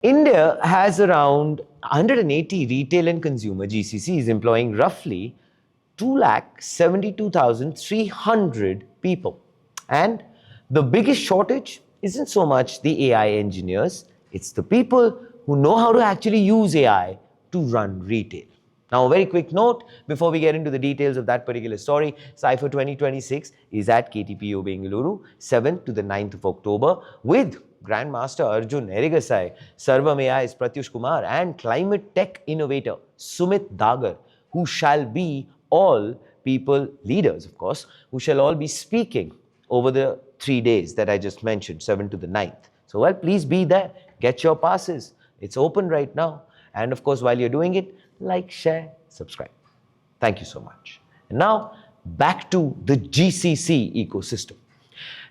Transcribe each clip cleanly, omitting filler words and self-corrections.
India has around 180 retail and consumer GCCs employing roughly 2,72,300 people. And the biggest shortage isn't so much the AI engineers, it's the people who know how to actually use AI to run retail. Now, a very quick note before we get into the details of that particular story. Cypher 2026 is at KTPO Bengaluru, 7th to the 9th of October, with Grandmaster Arjun Erigasai, Sarvam AI's Pratyush Kumar, and climate tech innovator Sumit Dagar, who shall be all people leaders, of course, who shall all be speaking over the 3 days that I just mentioned, 7th to the 9th. So, well, please be there. Get your passes. It's open right now. And of course, while you're doing it, like, share, subscribe. Thank you so much. And now, back to the GCC ecosystem.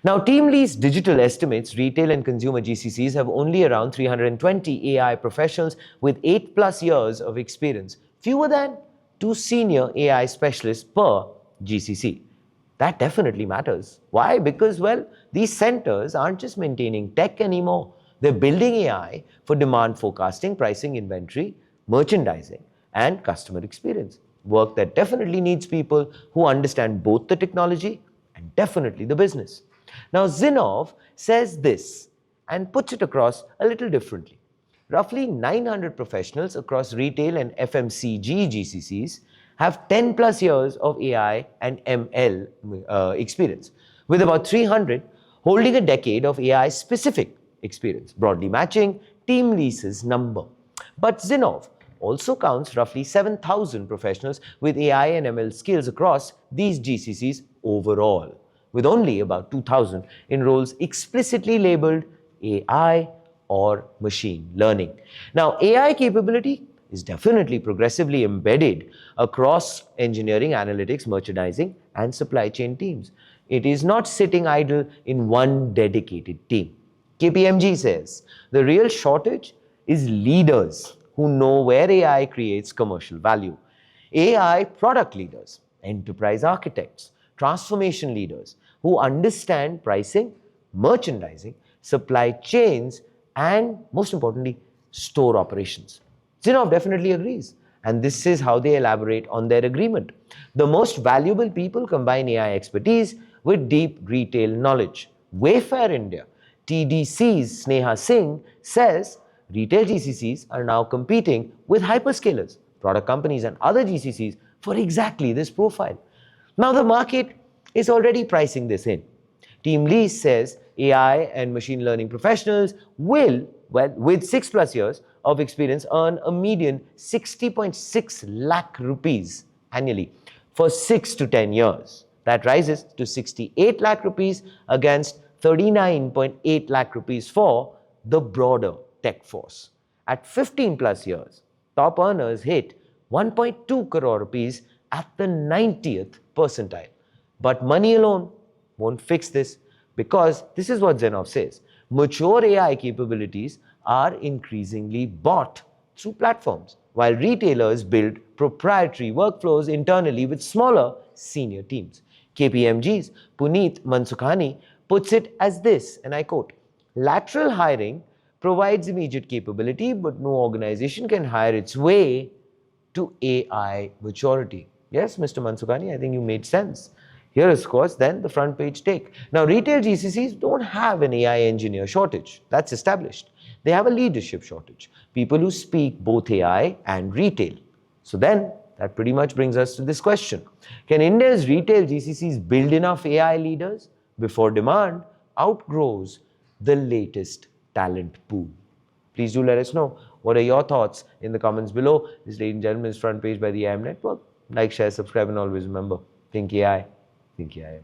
Now, TeamLease Digital estimates retail and consumer GCCs have only around 320 AI professionals with 8+ years of experience, fewer than 2 senior AI specialists per GCC. That definitely matters. Why? Because, well, these centers aren't just maintaining tech anymore. They're building AI for demand forecasting, pricing, inventory, merchandising, and customer experience. Work that definitely needs people who understand both the technology and definitely the business. Now, Zinov says this and puts it across a little differently. Roughly 900 professionals across retail and FMCG GCCs have 10+ years of AI and ML experience, with about 300 holding a decade of AI-specific experience, broadly matching TeamLease's number. But Zinov also counts roughly 7,000 professionals with AI and ML skills across these GCCs overall, with only about 2,000 in roles explicitly labeled AI or machine learning. Now, AI capability is definitely progressively embedded across engineering, analytics, merchandising, and supply chain teams. It is not sitting idle in one dedicated team. KPMG says the real shortage is leaders who know where AI creates commercial value. AI product leaders, enterprise architects, transformation leaders who understand pricing, merchandising, supply chains, and most importantly, store operations. Zinov definitely agrees. And this is how they elaborate on their agreement. The most valuable people combine AI expertise with deep retail knowledge. Wayfair India, TDC's Sneha Singh, says retail GCCs are now competing with hyperscalers, product companies, and other GCCs for exactly this profile. Now, the market is already pricing this in. TeamLease says AI and machine learning professionals will, well, with 6+ years of experience, earn a median 60.6 lakh rupees annually for 6 to 10 years. That rises to 68 lakh rupees against 39.8 lakh rupees for the broader tech force. At 15+ years, top earners hit 1.2 crore rupees at the 90th percentile. But money alone won't fix this, because this is what Zinov says. Mature AI capabilities are increasingly bought through platforms, while retailers build proprietary workflows internally with smaller senior teams. KPMG's Puneet Mansukhani puts it as this, and I quote, "Lateral hiring provides immediate capability, but no organization can hire its way to AI maturity." Yes, Mr. Mansukhani, I think you made sense. Here is, of course, then the front page take. Now, retail GCCs don't have an AI engineer shortage. That's established. They have a leadership shortage. People who speak both AI and retail. So then, that pretty much brings us to this question. Can India's retail GCCs build enough AI leaders before demand outgrows the latest talent pool? Please do let us know. What are your thoughts in the comments below? This, ladies and gentlemen, is Front Page by the IM Network. Like, share, subscribe, and always remember, think AI. Think AI.